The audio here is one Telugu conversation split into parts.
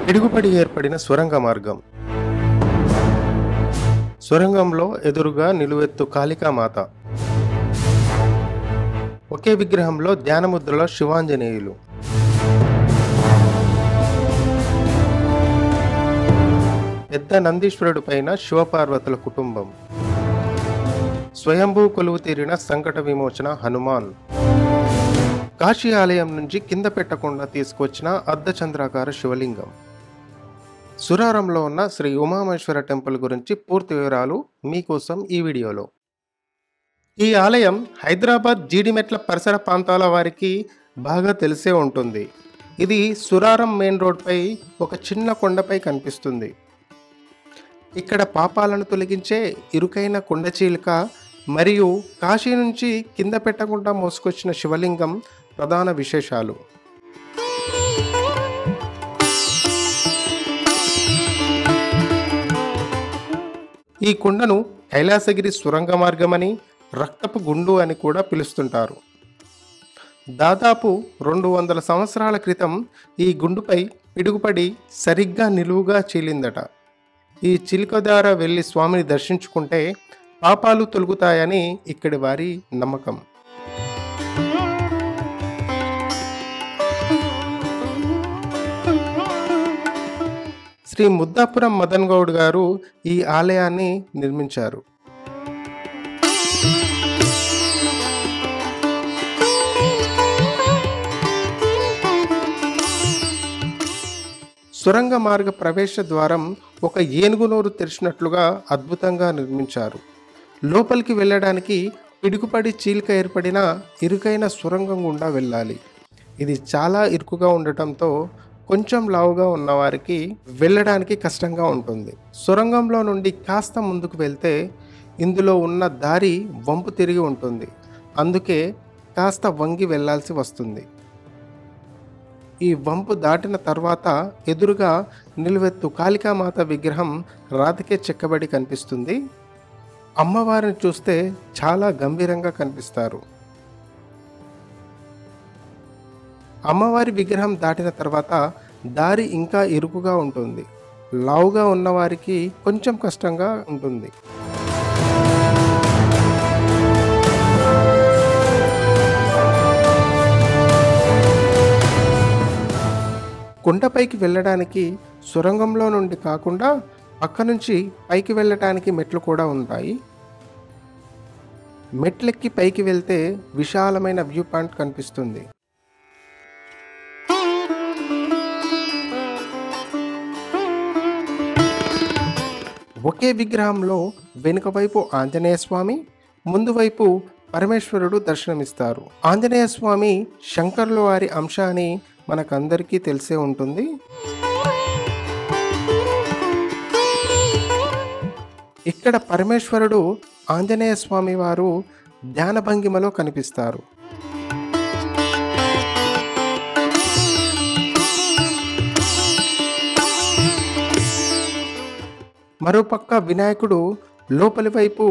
పిడుగుపడి ఏర్పడిన సొరంగ మార్గం. సొరంగంలో ఎదురుగా నిలువెత్తు కాళికామాత. ఒకే విగ్రహంలో ధ్యానముద్రలో శివాంజనేయులు. పెద్ద నందీశ్వరుడు పైన శివపార్వతుల కుటుంబం. స్వయంభూ కొలువు తీరిన సంకట విమోచన హనుమాన్. కాశీ ఆలయం నుంచి కింద పెట్టకుండా తీసుకొచ్చిన అర్ధచంద్రాకార శివలింగం. సురారంలో ఉన్న శ్రీ ఉమామేశ్వర టెంపుల్ గురించి పూర్తి వివరాలు మీకోసం ఈ వీడియోలో. ఈ ఆలయం హైదరాబాద్ జీడిమెట్ల పరిసర ప్రాంతాల వారికి బాగా తెలిసే ఉంటుంది. ఇది సురారం మెయిన్ రోడ్పై ఒక చిన్న కొండపై కనిపిస్తుంది. ఇక్కడ పాపాలను తొలగించే ఇరుకైన కొండచీలిక మరియు కాశీ నుంచి కింద పెట్టకుండా మోసుకొచ్చిన శివలింగం ప్రధాన విశేషాలు. ఈ కొండను కైలాసగిరి సురంగ మార్గమని, రక్తపు గుండు అని కూడా పిలుస్తుంటారు. దాదాపు 200 సంవత్సరాల క్రితం ఈ గుండుపై పిడుగుపడి సరిగ్గా నిలువుగా చీలిందట. ఈ చిలుక ద్వారా వెళ్ళి స్వామిని దర్శించుకుంటే పాపాలు తొలగుతాయని ఇక్కడి వారి నమ్మకం. శ్రీ ముద్దాపురం మదన్ గౌడ్ గారు ఈ ఆలయాన్ని నిర్మించారు. సొరంగ మార్గ ప్రవేశ ద్వారం ఒక ఏనుగు నోరు తెరిచినట్లుగా అద్భుతంగా నిర్మించారు. లోపలికి వెళ్ళడానికి పిడుగుపడి చీలిక ఏర్పడిన ఇరుకైన సొరంగం గుండా వెళ్ళాలి. ఇది చాలా ఇరుకుగా ఉండటంతో కొంచెం లావుగా ఉన్నవారికి వెళ్ళడానికి కష్టంగా ఉంటుంది. సొరంగంలో నుండి కాస్త ముందుకు వెళ్తే ఇందులో ఉన్న దారి వంపు తిరిగి ఉంటుంది. అందుకే కాస్త వంగి వెళ్ళాల్సి వస్తుంది. ఈ వంపు దాటిన తర్వాత ఎదురుగా నిలువెత్తు కాళికామాత విగ్రహం రాతికే చెక్కబడి కనిపిస్తుంది. అమ్మవారిని చూస్తే చాలా గంభీరంగా కనిపిస్తారు. అమ్మవారి విగ్రహం దాటిన తర్వాత దారి ఇంకా ఇరుకుగా ఉంటుంది. లావుగా ఉన్నవారికి కొంచెం కష్టంగా ఉంటుంది. కొండపైకి వెళ్ళడానికి సొరంగంలో నుండి కాకుండా పక్క నుంచి పైకి వెళ్ళటానికి మెట్లు కూడా ఉంటాయి. మెట్లెక్కి పైకి వెళ్తే విశాలమైన వ్యూ పాయింట్ కనిపిస్తుంది. ఒకే విగ్రహంలో వెనుక వైపు ఆంజనేయ స్వామి, ముందు వైపు పరమేశ్వరుడు దర్శనమిస్తారు. ఆంజనేయ స్వామి శంకరుల వారి అంశ అని మనకందరికీ తెలిసే ఉంటుంది. ఇక్కడ పరమేశ్వరుడు ఆంజనేయ స్వామి వారు ధ్యాన భంగిమలో కనిపిస్తారు. మరోపక్క వినాయకుడు లోపలి వైపు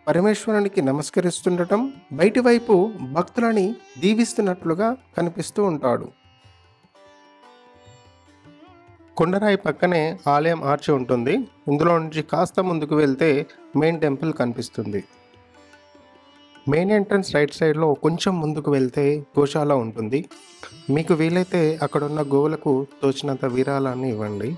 పరమేశ్వరునికి నమస్కరిస్తుండటం, బయటి వైపు భక్తులని దీవిస్తున్నట్లుగా కనిపిస్తూ ఉంటాడు. కొండరాయి పక్కనే ఆలయం ఆర్చి ఉంటుంది. ఇందులో నుంచి కాస్త ముందుకు వెళ్తే మెయిన్ టెంపుల్ కనిపిస్తుంది. మెయిన్ ఎంట్రన్స్ రైట్ సైడ్లో కొంచెం ముందుకు వెళ్తే గోశాల ఉంటుంది. మీకు వీలైతే అక్కడున్న గోవులకు తోచినంత విరాళాన్ని ఇవ్వండి.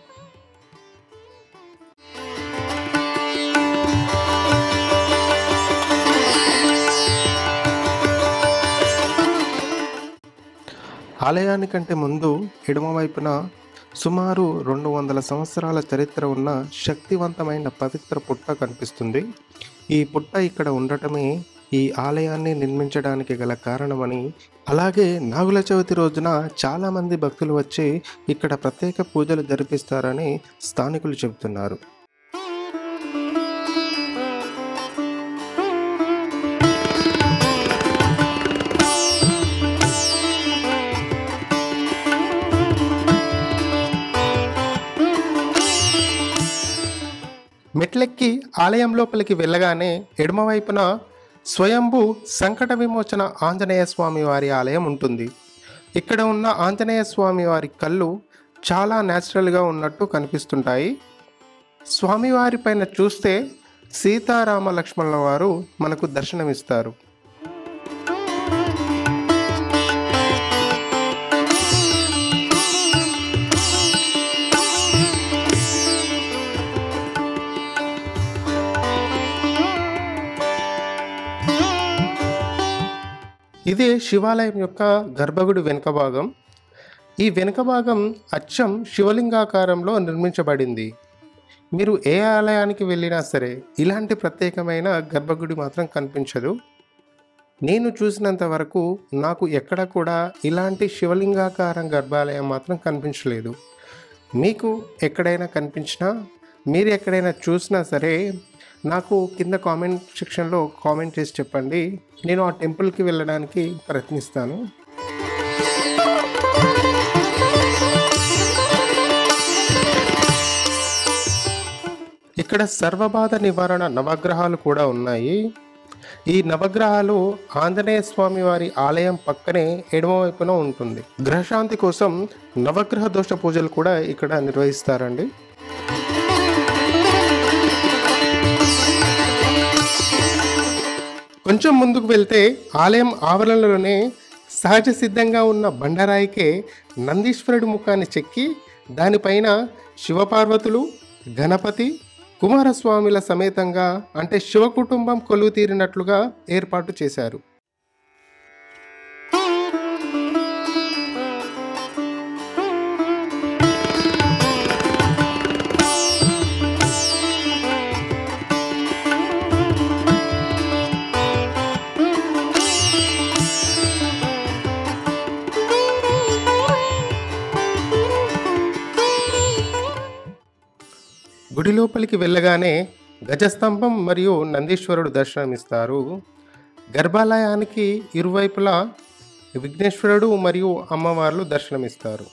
ఆలయానికంటే ముందు ఎడమవైపున సుమారు 200 సంవత్సరాల చరిత్ర ఉన్న శక్తివంతమైన పవిత్ర పుట్ట కనిపిస్తుంది. ఈ పుట్ట ఇక్కడ ఉండటమే ఈ ఆలయాన్ని నిర్మించడానికి గల కారణమని, అలాగే నాగుల చవితి రోజున చాలామంది భక్తులు వచ్చి ఇక్కడ ప్రత్యేక పూజలు జరిపిస్తారని స్థానికులు చెబుతున్నారు. మెట్లెక్కి ఆలయం లోపలికి వెళ్ళగానే ఎడమవైపున స్వయంభూ సంకట విమోచన ఆంజనేయ స్వామి వారి ఆలయం ఉంటుంది. ఇక్కడ ఉన్న ఆంజనేయ స్వామి వారి కళ్ళు చాలా న్యాచురల్గా ఉన్నట్టు కనిపిస్తుంటాయి. స్వామివారి పైన చూస్తే సీతారామ లక్ష్మణుల వారు మనకు దర్శనమిస్తారు. ఇదే శివాలయం యొక్క గర్భగుడి వెనుక భాగం. ఈ వెనుక భాగం అచ్చం శివలింగాకారంలో నిర్మించబడింది. మీరు ఏ ఆలయానికి వెళ్ళినా సరే ఇలాంటి ప్రత్యేకమైన గర్భగుడి మాత్రం కనిపించదు. నేను చూసినంత వరకు నాకు ఎక్కడ కూడా ఇలాంటి శివలింగాకారం గర్భాలయం మాత్రం కనిపించలేదు. మీకు ఎక్కడైనా కనిపించినా, మీరు ఎక్కడైనా చూసినా సరే నాకు కింద కామెంట్ సెక్షన్లో కామెంట్ చేసి చెప్పండి. నేను ఆ టెంపుల్కి వెళ్ళడానికి ప్రయత్నిస్తాను. ఇక్కడ సర్వబాధ నివారణ నవగ్రహాలు కూడా ఉన్నాయి. ఈ నవగ్రహాలు ఆంజనేయ స్వామి వారి ఆలయం పక్కనే ఎడమవైపున ఉంటుంది. గ్రహశాంతి కోసం నవగ్రహ దోష పూజలు కూడా ఇక్కడ నిర్వహిస్తారండి. కొంచెం ముందుకు వెళ్తే ఆలయం ఆవరణలోనే సహజ సిద్ధంగా ఉన్న బండరాయికే నందీశ్వరుడి ముఖాన్ని చెక్కి దానిపైన శివపార్వతులు, గణపతి, కుమారస్వామిల సమేతంగా అంటే శివ కుటుంబం కొలువు తీరినట్లుగా ఏర్పాటు చేశారు. గుడి లోపలికి వెళ్ళగానే గజస్తంభం మరియు నందీశ్వరుడు దర్శనమిస్తారు. గర్భాలయానికి ఇరువైపులా విఘ్నేశ్వరుడు మరియు అమ్మవార్లు దర్శనమిస్తారు.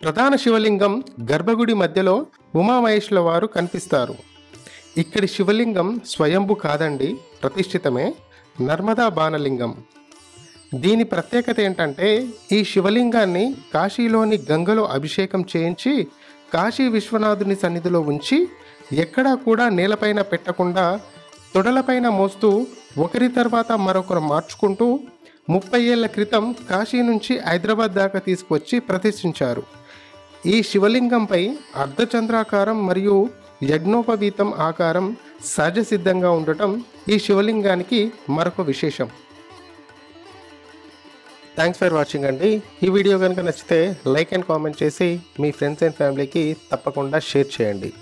ప్రధాన శివలింగం గర్భగుడి మధ్యలో ఉమామహేశ్వరుల వారు కనిపిస్తారు. ఇక్కడి శివలింగం స్వయంభు కాదండి, ప్రతిష్ఠితమే. నర్మదా బాణలింగం. దీని ప్రత్యేకత ఏంటంటే ఈ శివలింగాన్ని కాశీలోని గంగలో అభిషేకం చేయించి కాశీ విశ్వనాథుని సన్నిధిలో ఉంచి ఎక్కడా కూడా నేలపైన పెట్టకుండా తొడలపైన మోస్తూ ఒకరి తర్వాత మరొకరు మార్చుకుంటూ 30 ఏళ్ల క్రితం కాశీ నుంచి హైదరాబాద్ దాకా తీసుకువచ్చి ప్రతిష్ఠించారు. ఈ శివలింగంపై అర్ధచంద్రాకారం మరియు యజ్ఞోపవీతం ఆకారం సహజ సిద్ధంగా ఉండటం ఈ శివలింగానికి మరొక విశేషం. థ్యాంక్స్ ఫర్ వాచింగ్ అండి. ఈ వీడియో కనుక నచ్చితే లైక్ అండ్ కామెంట్ చేసి మీ ఫ్రెండ్స్ అండ్ ఫ్యామిలీకి తప్పకుండా షేర్ చేయండి.